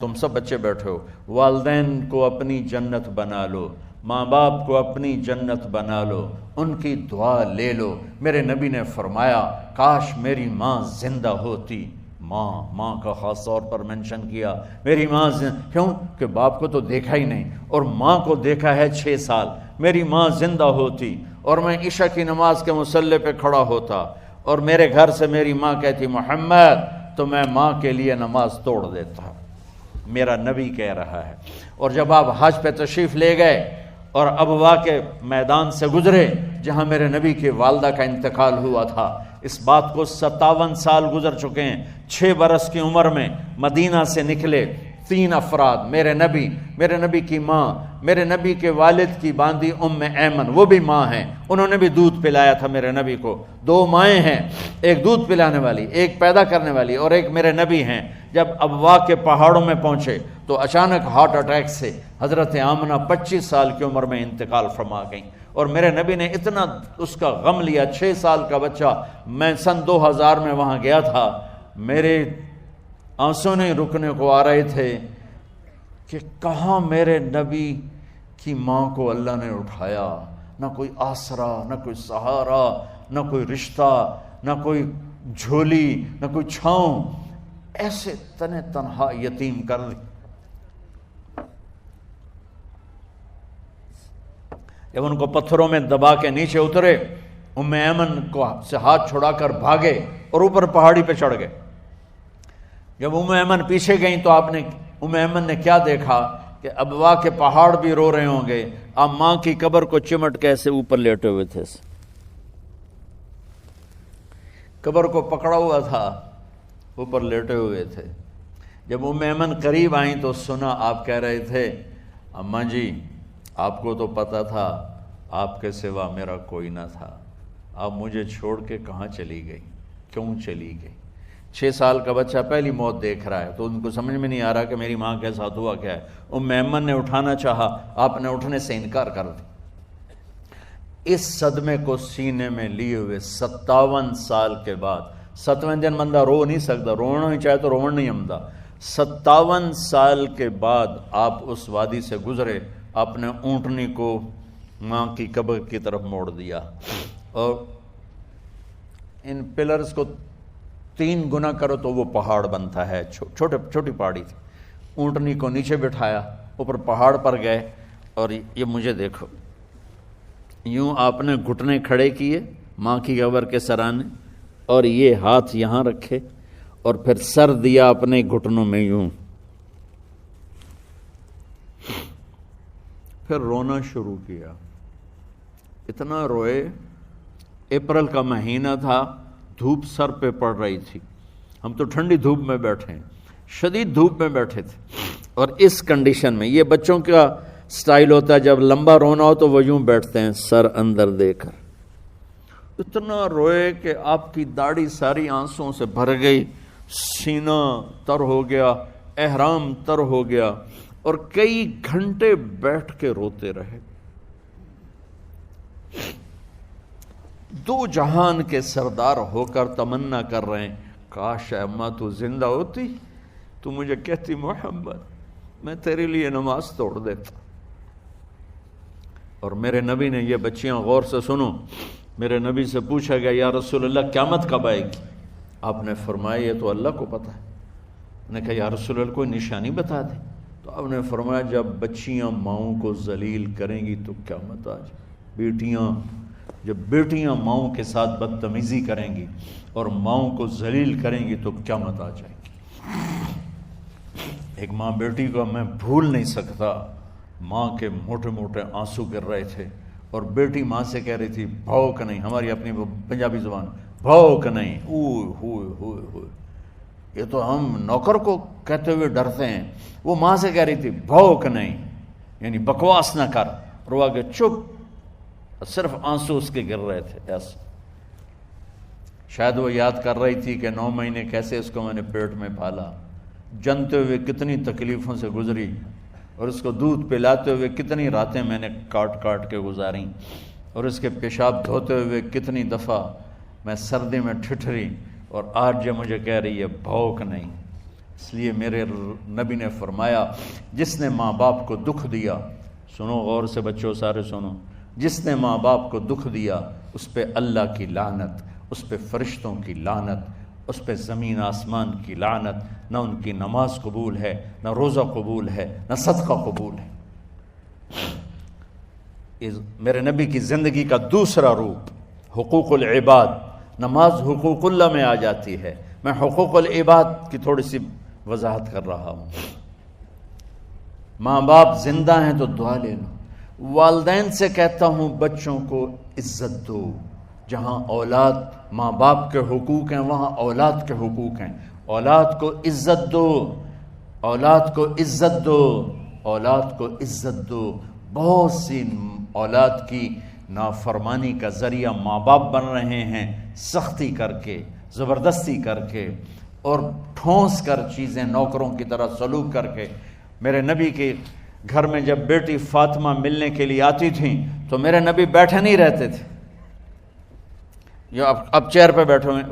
تم سب بچے بیٹھے ہو، والدین کو اپنی جنت بنا لو، ماں باپ کو اپنی جنت بنا لو، ان کی دعا لے لو۔ میرے نبی نے فرمایا کاش میری ماں زندہ ہوتی۔ ماں کا خاص طور پر منشن کیا، میری ماں کیوں کہ باپ کو تو دیکھا ہی نہیں اور ماں کو دیکھا ہے 6 سال۔ میری ماں زندہ ہوتی اور میں عشاء کی نماز کے مصلی پہ کھڑا ہوتا اور میرے گھر سے میری ماں کہتی محمد، تو میں ماں کے لیے نماز توڑ دیتا۔ میرا نبی کہہ رہا ہے۔ اور جب آپ حج پہ تشریف لے گئے اور ابوا کے میدان سے گزرے جہاں میرے نبی کی والدہ کا انتقال ہوا تھا، اس بات کو 57 سال گزر چکے ہیں۔ 6 برس کی عمر میں مدینہ سے نکلے 3 افراد، میرے نبی کی ماں، میرے نبی کے والد کی باندی ام ایمن، وہ بھی ماں ہیں، انہوں نے بھی دودھ پلایا تھا میرے نبی کو۔ 2 مائیں ہیں، ایک دودھ پلانے والی، ایک پیدا کرنے والی، اور ایک میرے نبی ہیں۔ جب ابوا کے پہاڑوں میں پہنچے تو اچانک ہارٹ اٹیک سے حضرت آمنہ 25 سال کی عمر میں انتقال فرما گئیں، اور میرے نبی نے اتنا اس کا غم لیا۔ 6 سال کا بچہ، میں سن 2000 میں وہاں گیا تھا، میرے آنسوں نہیں رکنے کو آ رہے تھے کہ کہاں میرے نبی کی ماں کو اللہ نے اٹھایا، نہ کوئی آسرا، نہ کوئی سہارا، نہ کوئی رشتہ، نہ کوئی جھولی، نہ کوئی چھاؤں، ایسے تنہا یتیم کر دی۔ جب ان کو پتھروں میں دبا کے نیچے اترے، ام ایمن کو سے ہاتھ چھڑا کر بھاگے اور اوپر پہاڑی پہ چڑھ گئے۔ جب ام ایمن پیچھے گئیں تو ام ایمن نے کیا دیکھا کہ ابوا کے پہاڑ بھی رو رہے ہوں گے، آپ ماں کی قبر کو چمٹ کے ایسے اوپر لیٹے ہوئے تھے، قبر کو پکڑا ہوا تھا، اوپر لیٹے ہوئے تھے۔ جب ام ایمن قریب آئیں تو سنا آپ کہہ رہے تھے اماں جی، آپ کو تو پتا تھا آپ کے سوا میرا کوئی نہ تھا، آپ مجھے چھوڑ کے کہاں چلی گئی، کیوں چلی گئی؟ 6 سال کا بچہ پہلی موت دیکھ رہا ہے تو ان کو سمجھ میں نہیں آ رہا کہ میری ماں کے ساتھ ہوا کیا ہے۔ ام ایمن نے اٹھانا چاہا، آپ نے اٹھنے سے انکار کر دیا۔ اس صدمے کو سینے میں لیے ہوئے 57 سال کے بعد، 7ویں دن بندہ رو نہیں سکتا، رونا ہی چاہے تو رونا نہیں آمدا، 57 سال کے بعد آپ اس وادی سے گزرے، اپنے اونٹنی کو ماں کی قبر کی طرف موڑ دیا، اور ان پلرز کو 3 گنا کرو تو وہ پہاڑ بنتا ہے، چھوٹی پہاڑی تھی۔ اونٹنی کو نیچے بٹھایا، اوپر پہاڑ پر گئے، اور یہ مجھے دیکھو، یوں آپ نے گھٹنے کھڑے کیے ماں کی قبر کے سرانے، اور یہ ہاتھ یہاں رکھے، اور پھر سر دیا اپنے گھٹنوں میں یوں، پھر رونا شروع کیا۔ اتنا روئے، اپریل کا مہینہ تھا، دھوپ سر پہ پڑ رہی تھی، ہم تو ٹھنڈی دھوپ میں بیٹھے ہیں، شدید دھوپ میں بیٹھے تھے، اور اس کنڈیشن میں یہ بچوں کا سٹائل ہوتا ہے، جب لمبا رونا ہو تو وہ یوں بیٹھتے ہیں سر اندر دے کر۔ اتنا روئے کہ آپ کی داڑھی ساری آنسوں سے بھر گئی، سینہ تر ہو گیا، احرام تر ہو گیا، اور کئی گھنٹے بیٹھ کے روتے رہے۔ 2 جہان کے سردار ہو کر تمنا کر رہے ہیں کاش اے اماں تو زندہ ہوتی، تو مجھے کہتی محمد، میں تیرے لیے نماز توڑ دیتا۔ اور میرے نبی نے، یہ بچیاں غور سے سنو، میرے نبی سے پوچھا گیا یا رسول اللہ قیامت کب آئے گی؟ آپ نے فرمایا یہ تو اللہ کو پتہ ہے۔ نے کہا یا رسول اللہ کوئی نشانی بتا دیں؟ تو آپ نے فرمایا جب بچیاں ماؤں کو ذلیل کریں گی تو قیامت آ جائے۔ جب بیٹیاں ماؤں کے ساتھ بدتمیزی کریں گی اور ماؤں کو ذلیل کریں گی تو قیامت آ جائے گی۔ ایک ماں بیٹی کو میں بھول نہیں سکتا، ماں کے موٹے موٹے آنسو گر رہے تھے، اور بیٹی ماں سے کہہ رہی تھی بھوک نہیں، ہماری اپنی پنجابی زبان، بھوک نہیں، اوئے ہوئے ہوئے ہوئے، یہ تو ہم نوکر کو کہتے ہوئے ڈرتے ہیں، وہ ماں سے کہہ رہی تھی بھوک نہیں، یعنی بکواس نہ کر، رو آگے چپ، صرف آنسو اس کے گر رہے تھے ایسے۔ شاید وہ یاد کر رہی تھی کہ 9 مہینے کیسے اس کو میں نے پیٹ میں پالا، جنتے ہوئے کتنی تکلیفوں سے گزری، اور اس کو دودھ پلاتے ہوئے کتنی راتیں میں نے کاٹ کاٹ کے گزاریں، اور اس کے پیشاب دھوتے ہوئے کتنی دفعہ میں سردی میں ٹھٹھری، اور آج جو مجھے کہہ رہی ہے بھوک نہیں۔ اس لیے میرے نبی نے فرمایا جس نے ماں باپ کو دکھ دیا، سنو غور سے بچوں سارے سنو، جس نے ماں باپ کو دکھ دیا اس پہ اللہ کی لعنت، اس پہ فرشتوں کی لعنت، اس پہ زمین آسمان کی لعنت، نہ ان کی نماز قبول ہے، نہ روزہ قبول ہے، نہ صدقہ قبول ہے۔ میرے نبی کی زندگی کا دوسرا روپ حقوق العباد، نماز حقوق اللہ میں آ جاتی ہے، میں حقوق العباد کی تھوڑی سی وضاحت کر رہا ہوں۔ ماں باپ زندہ ہیں تو دعا لے لو۔ والدین سے کہتا ہوں بچوں کو عزت دو، جہاں اولاد ماں باپ کے حقوق ہیں وہاں اولاد کے حقوق ہیں، اولاد کو عزت دو، اولاد کو عزت دو، اولاد کو عزت دو۔ بہت سی اولاد کی نافرمانی کا ذریعہ ماں باپ بن رہے ہیں، سختی کر کے، زبردستی کر کے اور ٹھونس کر چیزیں نوکروں کی طرح سلوک کر کے۔ میرے نبی کے گھر میں جب بیٹی فاطمہ ملنے کے لیے آتی تھیں تو میرے نبی بیٹھے نہیں رہتے تھے، اب چیئر پہ بیٹھے ہوئے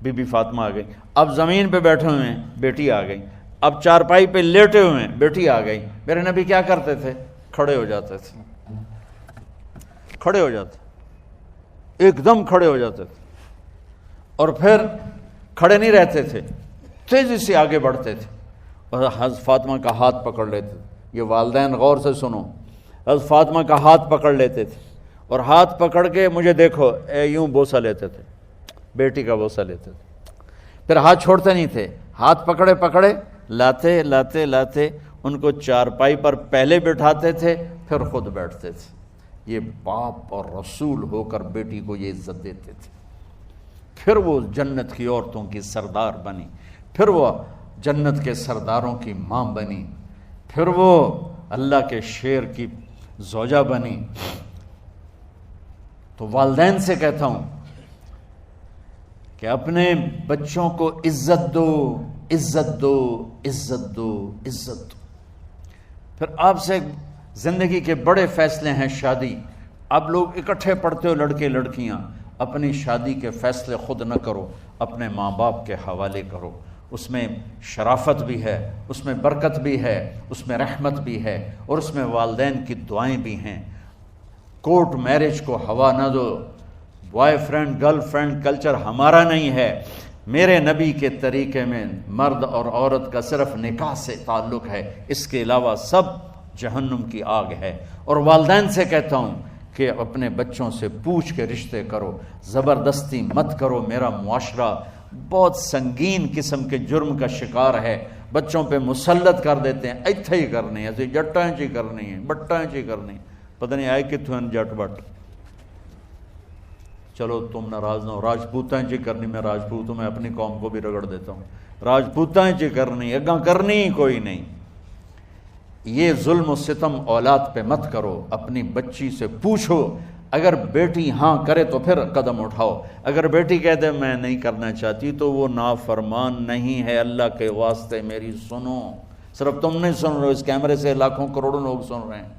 بی بی فاطمہ آ گئی، اب زمین پہ بیٹھے ہوئے ہیں بیٹی آ گئی، اب چارپائی پہ لیٹے ہوئے ہیں بیٹی آ گئی۔ میرے نبی کیا کرتے تھے؟ کھڑے ہو جاتے تھے، کھڑے ہو جاتے، ایک دم کھڑے ہو جاتے تھے، اور پھر کھڑے نہیں رہتے تھے، تیزی سے آگے بڑھتے تھے اور حضرت فاطمہ کا ہاتھ پکڑ لیتے تھے۔ یہ والدین غور سے سنو، حضرت فاطمہ کا ہاتھ پکڑ لیتے تھے اور ہاتھ پکڑ کے مجھے دیکھو یوں بوسہ لیتے تھے، بیٹی کا بوسہ لیتے تھے، پھر ہاتھ چھوڑتے نہیں تھے، ہاتھ پکڑے پکڑے لاتے لاتے لاتے ان کو چارپائی پر پہلے بٹھاتے تھے پھر خود بیٹھتے تھے۔ یہ باپ اور رسول ہو کر بیٹی کو یہ عزت دیتے تھے۔ پھر وہ جنت کی عورتوں کی سردار بنی، پھر وہ جنت کے سرداروں کی ماں بنی، پھر وہ اللہ کے شیر کی زوجہ بنی۔ تو والدین سے کہتا ہوں کہ اپنے بچوں کو عزت دو، عزت دو، عزت دو، عزت دو۔ پھر آپ سے زندگی کے بڑے فیصلے ہیں شادی۔ اب لوگ اکٹھے پڑھتے ہو لڑکے لڑکیاں، اپنی شادی کے فیصلے خود نہ کرو، اپنے ماں باپ کے حوالے کرو۔ اس میں شرافت بھی ہے، اس میں برکت بھی ہے، اس میں رحمت بھی ہے، اور اس میں والدین کی دعائیں بھی ہیں۔ کورٹ میرج کو ہوا نہ دو، boyfriend girlfriend culture ہمارا نہیں ہے۔ میرے نبی کے طریقے میں مرد اور عورت کا صرف نکاح سے تعلق ہے، اس کے علاوہ سب جہنم کی آگ ہے۔ اور والدین سے کہتا ہوں کہ اپنے بچوں سے پوچھ کے رشتے کرو، زبردستی مت کرو۔ میرا معاشرہ بہت سنگین قسم کے جرم کا شکار ہے، بچوں پہ مسلط کر دیتے ہیں، ایتھے ہی کرنی ہے، جٹائیں چی کرنی ہے، بٹائیں چی کرنی ہے، پتہ نہیں آئے کتوں جٹ بٹ۔ چلو تم ناراض نہ ہو، راجپوتائیں چی کرنی، میں راجپوتوں میں اپنی قوم کو بھی رگڑ دیتا ہوں، راجپوتائیں چی کرنی، اگاں کرنی ہی کوئی نہیں۔ یہ ظلم و ستم اولاد پہ مت کرو، اپنی بچی سے پوچھو، اگر بیٹی ہاں کرے تو پھر قدم اٹھاؤ، اگر بیٹی کہہ دے میں نہیں کرنا چاہتی تو وہ نافرمان نہیں ہے۔ اللہ کے واسطے میری سنو، صرف تم نہیں سن رہے ہو، اس کیمرے سے لاکھوں کروڑوں لوگ سن رہے ہیں۔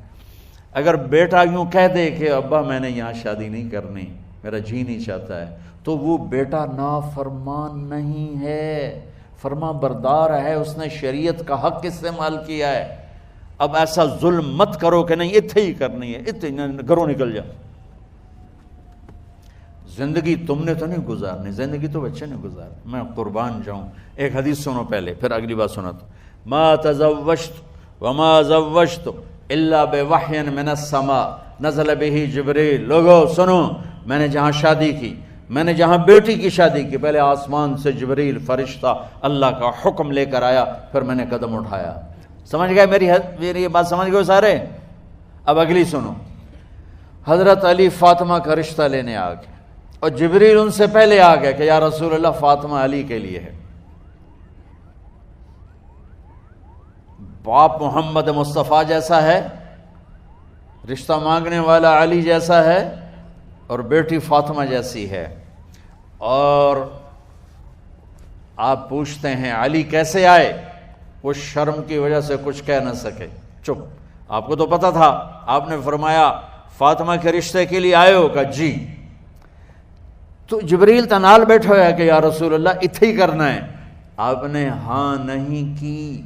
اگر بیٹا یوں کہہ دے کہ ابا میں نے یہاں شادی نہیں کرنی، میرا جی نہیں چاہتا ہے، تو وہ بیٹا نافرمان نہیں ہے، فرما بردار ہے، اس نے شریعت کا حق استعمال کیا ہے۔ اب ایسا ظلم مت کرو کہ نہیں اتھے ہی کرنی ہے، اتھے گھروں نکل جا۔ زندگی تم نے تو نہیں گزارنی، زندگی تو بچے نے گزارنی۔ میں قربان جاؤں، ایک حدیث سنو پہلے پھر اگلی بات سناتا ہوں۔ ما تزوجت وما زوجت الا بوحی من السماء نزل به جبریل۔ لوگو سنو، میں نے جہاں شادی کی، میں نے جہاں بیٹی کی شادی کی، پہلے آسمان سے جبریل فرشتہ اللہ کا حکم لے کر آیا، پھر میں نے قدم اٹھایا۔ سمجھ گئے میری یہ بات؟ سمجھ گئے سارے؟ اب اگلی سنو۔ حضرت علی فاطمہ کا رشتہ لینے آ گئے اور جبریل ان سے پہلے آ گئے کہ یا رسول اللہ فاطمہ علی کے لیے ہے۔ باپ محمد مصطفیٰ جیسا ہے، رشتہ مانگنے والا علی جیسا ہے، اور بیٹی فاطمہ جیسی ہے۔ اور آپ پوچھتے ہیں علی کیسے آئے؟ وہ شرم کی وجہ سے کچھ کہہ نہ سکے، چپ۔ آپ کو تو پتا تھا، آپ نے فرمایا فاطمہ کے رشتے کے لیے آئے ہو؟ کہا جی۔ تو جبریل تنال بیٹھا ہوا ہے کہ یا رسول اللہ اتھے ہی کرنا ہے۔ آپ نے ہاں نہیں کی،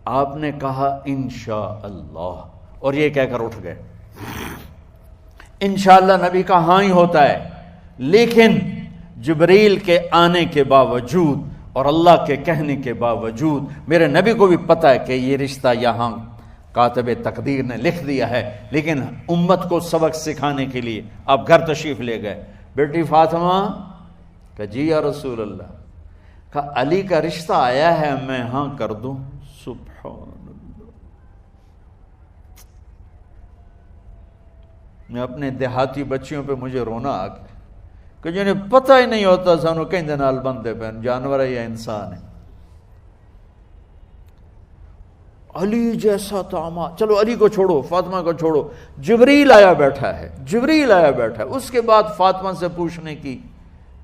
آپ نے کہا انشاءاللہ، اور یہ کہہ کر اٹھ گئے۔ انشاءاللہ نبی کا ہاں ہی ہوتا ہے، لیکن جبریل کے آنے کے باوجود اور اللہ کے کہنے کے باوجود میرے نبی کو بھی پتہ ہے کہ یہ رشتہ یہاں کاتب تقدیر نے لکھ دیا ہے، لیکن امت کو سبق سکھانے کے لیے آپ گھر تشریف لے گئے۔ بیٹی فاطمہ کہ جی یا رسول اللہ، کہا علی کا رشتہ آیا ہے، میں ہاں کر دوں؟ سبحان اللہ۔ میں اپنے دیہاتی بچیوں پہ مجھے رونا آ گیا کہ جنہیں پتہ ہی نہیں ہوتا سانو کہیں نال بندے پہ جانور ہے یا انسان ہے۔ علی جیسا داماد، چلو علی کو چھوڑو، فاطمہ کو چھوڑو، جبریل آیا بیٹھا ہے، جبریل آیا بیٹھا ہے۔ اس کے بعد فاطمہ سے پوچھنے کی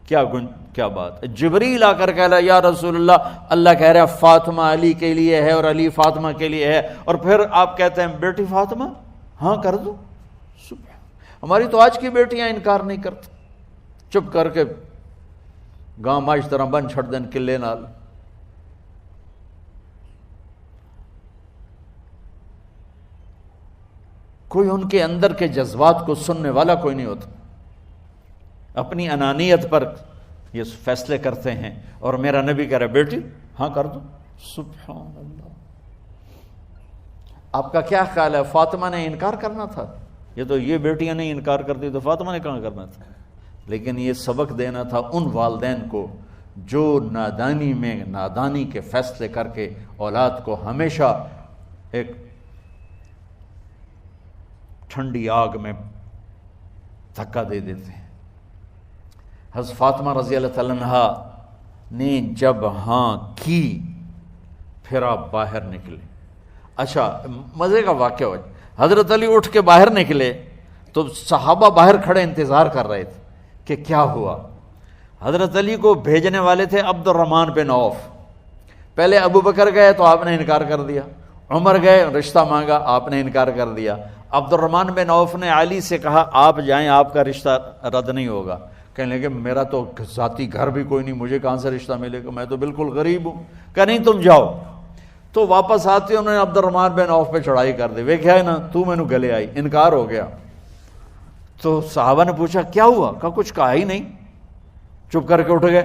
کیا بات ہے؟ جبریل آ کر کہہ رہا یا رسول اللہ، اللہ کہہ رہا ہے فاطمہ علی کے لیے ہے اور علی فاطمہ کے لیے ہے، اور پھر آپ کہتے ہیں بیٹی فاطمہ ہاں کر دو۔ ہماری تو آج کی بیٹیاں انکار نہیں کرتی، چپ کر کے گاں ماش طرح بن چھڑ دن کلے نال۔ کوئی ان کے اندر کے جذبات کو سننے والا کوئی نہیں ہوتا، اپنی انانیت پر یہ فیصلے کرتے ہیں، اور میرا نبی کہہ رہا بیٹی ہاں کر دو۔ سبحان اللہ۔ آپ کا کیا خیال ہے فاطمہ نے انکار کرنا تھا؟ یہ تو یہ بیٹیاں نہیں انکار کرتی تو فاطمہ نے کہاں کرنا تھا؟ لیکن یہ سبق دینا تھا ان والدین کو جو نادانی میں نادانی کے فیصلے کر کے اولاد کو ہمیشہ ایک ٹھنڈی آگ میں دھکا دے دیتے ہیں۔ حضرت فاطمہ رضی اللہ تعالیٰ عنہا نے جب ہاں کی پھر آپ باہر نکلے۔ اچھا مزے کا واقعہ ہو، حضرت علی اٹھ کے باہر نکلے تو صحابہ باہر کھڑے انتظار کر رہے تھے کہ کیا ہوا۔ حضرت علی کو بھیجنے والے تھے عبد الرحمن بن عوف۔ پہلے ابو بکر گئے تو آپ نے انکار کر دیا، عمر گئے رشتہ مانگا، آپ نے انکار کر دیا۔ عبد الرحمن بن عوف نے علی سے کہا آپ جائیں، آپ کا رشتہ رد نہیں ہوگا۔ کہنے لگے میرا تو ذاتی گھر بھی کوئی نہیں، مجھے کہاں سے رشتہ ملے گا، میں تو بالکل غریب ہوں۔ کہ نہیں تم جاؤ۔ تو واپس آتے انہوں نے عبد الرحمن بن عوف پہ چڑھائی کر دی، وہ کیا ہے نا تو میں نے گلے آئی، انکار ہو گیا۔ تو صحابہ نے پوچھا کیا ہوا؟ کہا کچھ کہا ہی نہیں، چپ کر کے اٹھ گئے۔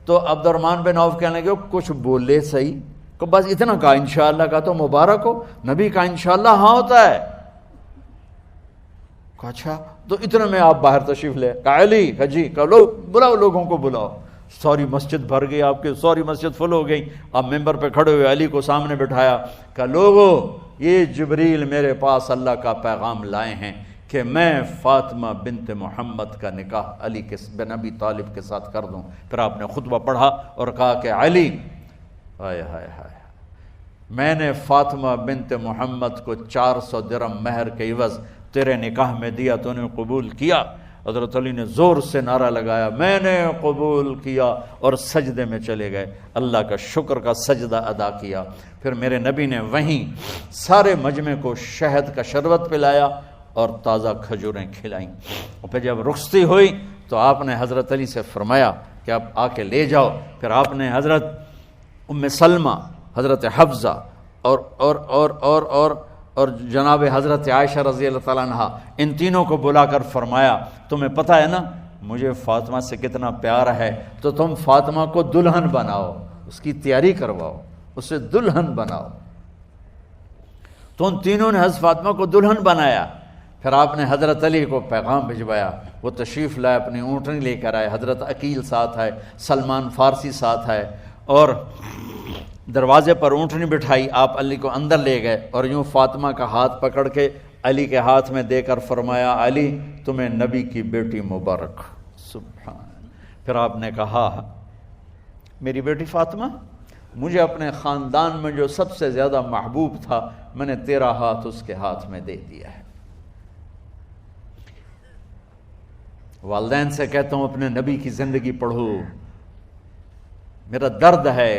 تو عبد الرحمن بن عوف کہنے لگے کچھ بولے صحیح، کہ بس اتنا کہا انشاءاللہ کا تو مبارک ہو، نبی کا انشاءاللہ ہاں ہوتا ہے۔ کہا اچھا تو اتنے میں آپ باہر تشریف لے۔ کہا علی، کہا جی، کہا لو بلاؤ، لوگوں کو بلاؤ۔ ساری مسجد بھر گئی، آپ کی ساری مسجد فل ہو گئی۔ آپ ممبر پہ کھڑے ہوئے علی کو سامنے بٹھایا، کہا لوگو یہ جبریل میرے پاس اللہ کا پیغام لائے ہیں کہ میں فاطمہ بنت محمد کا نکاح علی بن ابی طالب کے ساتھ کر دوں۔ پھر آپ نے خطبہ پڑھا اور کہا کہ علی، ہائے ہائے ہائے، میں نے فاطمہ بنت محمد کو 400 درہم مہر کے عوض تیرے نکاح میں دیا، تو نے قبول کیا؟ حضرت علی نے زور سے نعرہ لگایا میں نے قبول کیا، اور سجدے میں چلے گئے، اللہ کا شکر کا سجدہ ادا کیا۔ پھر میرے نبی نے وہیں سارے مجمع کو شہد کا شربت پلایا اور تازہ کھجوریں کھلائیں، اور پھر جب رخصتی ہوئی تو آپ نے حضرت علی سے فرمایا کہ آپ آ کے لے جاؤ۔ پھر آپ نے حضرت ام سلمہ، حضرت حفصہ اور جناب حضرت عائشہ رضی اللہ تعالیٰ عنہ، ان تینوں کو بلا کر فرمایا تمہیں پتہ ہے نا مجھے فاطمہ سے کتنا پیار ہے، تو تم فاطمہ کو دلہن بناؤ، اس کی تیاری کرواؤ، اسے دلہن بناؤ۔ تو ان تینوں نے حضرت فاطمہ کو دلہن بنایا۔ پھر آپ نے حضرت علی کو پیغام بھجوایا، وہ تشریف لائے، اپنی اونٹنی لے کر آئے، حضرت عقیل ساتھ ہے، سلمان فارسی ساتھ ہے، اور دروازے پر اونٹنی بٹھائی، آپ علی کو اندر لے گئے اور یوں فاطمہ کا ہاتھ پکڑ کے علی کے ہاتھ میں دے کر فرمایا علی تمہیں نبی کی بیٹی مبارک۔ سبحان۔ پھر آپ نے کہا میری بیٹی فاطمہ، مجھے اپنے خاندان میں جو سب سے زیادہ محبوب تھا میں نے تیرا ہاتھ اس کے ہاتھ میں دے دیا ہے۔ والدین سے کہتا ہوں اپنے نبی کی زندگی پڑھو۔ میرا درد ہے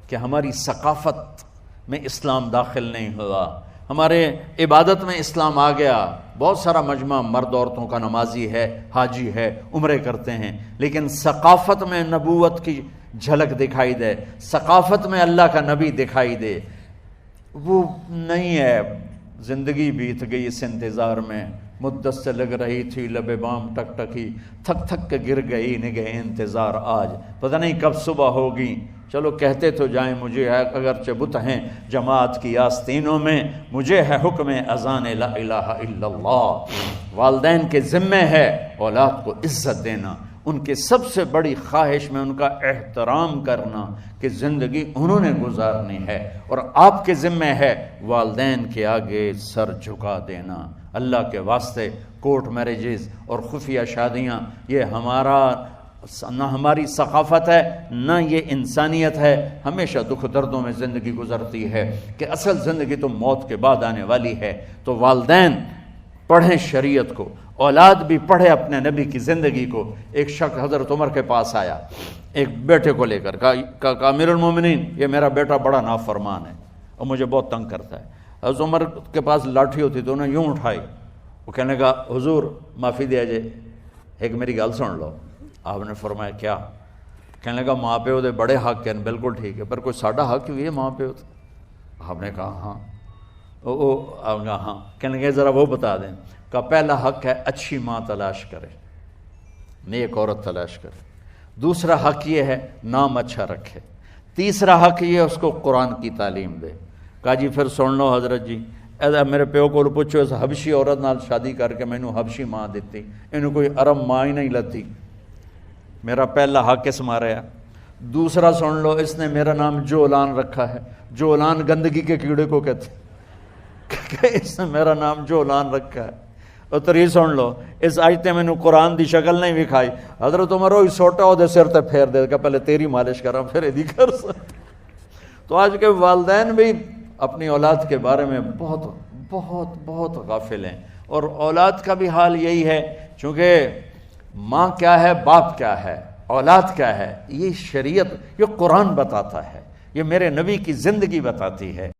کہ ہماری ثقافت میں اسلام داخل نہیں ہوا، ہمارے عبادت میں اسلام آ گیا، بہت سارا مجمع مرد عورتوں کا نمازی ہے، حاجی ہے، عمرے کرتے ہیں، لیکن ثقافت میں نبوت کی جھلک دکھائی دے، ثقافت میں اللہ کا نبی دکھائی دے، وہ نہیں ہے۔ زندگی بیت گئی اس انتظار میں، مدت سے لگ رہی تھی لب بام ٹک ٹکی، تھک تھک کے گر گئی نگہ انتظار آج، پتہ نہیں کب صبح ہوگی۔ چلو کہتے تو جائیں مجھے ہے اگرچہ بت ہیں جماعت کی آستینوں میں، مجھے ہے حکم اذان لا الہ الا اللہ۔ والدین کے ذمہ ہے اولاد کو عزت دینا، ان کے سب سے بڑی خواہش میں ان کا احترام کرنا کہ زندگی انہوں نے گزارنی ہے، اور آپ کے ذمہ ہے والدین کے آگے سر جھکا دینا۔ اللہ کے واسطے کورٹ میرجز اور خفیہ شادیاں یہ نہ ہماری ثقافت ہے نہ یہ انسانیت ہے، ہمیشہ دکھ دردوں میں زندگی گزرتی ہے کہ اصل زندگی تو موت کے بعد آنے والی ہے۔ تو والدین پڑھیں شریعت کو، اولاد بھی پڑھے اپنے نبی کی زندگی کو۔ ایک شخص حضرت عمر کے پاس آیا ایک بیٹے کو لے کر، کہا امیر المومنین یہ میرا بیٹا بڑا نافرمان ہے اور مجھے بہت تنگ کرتا ہے۔ حضرت عمر کے پاس لاٹھی ہوتی تو انہوں نے یوں اٹھائی، وہ کہنے لگا حضور معافی دیا جائے، ایک میری گل سن لو۔ آپ نے فرمایا کیا؟ کہنے لگا ماں پیو دے بڑے حق ہیں، بالکل ٹھیک ہے، پر کوئی ساڈا حق بھی ہے ماں پیو تے؟ آپ نے کہا ہاں۔ ہاں۔ کہنے لگے ذرا وہ بتا دیں۔ کہا پہلا حق ہے اچھی ماں تلاش کرے، نیک عورت تلاش کرے۔ دوسرا حق یہ ہے نام اچھا رکھے۔ تیسرا حق یہ ہے اس کو قرآن کی تعلیم دے۔ کہا جی پھر سن لو حضرت جی، میرے پیو کو پوچھو اس حبشی عورت نال شادی کر کے مینوں حبشی ماں دیتی، انہوں کوئی عرب ماں ہی نہیں لتی، میرا پہلا حق اس مارا ہے۔ دوسرا سن لو، اس نے میرا نام جولان رکھا ہے، جولان گندگی کے کیڑے کو کہتے کہ اس نے میرا نام جولان رکھا ہے۔ اور تری سن لو، اس آج تے مینوں قرآن دی شکل نہیں وکھائی، حضرت عمر ہوئی سوٹا وہ دے سر تے پھیر دے کہ پہلے تیری مالش کراں پھر ایدی کر سکتے۔ تو آج کے والدین بھی اپنی اولاد کے بارے میں بہت بہت بہت غافل ہیں، اور اولاد کا بھی حال یہی ہے، چونکہ ماں کیا ہے، باپ کیا ہے، اولاد کیا ہے، یہ شریعت، یہ قرآن بتاتا ہے، یہ میرے نبی کی زندگی بتاتی ہے۔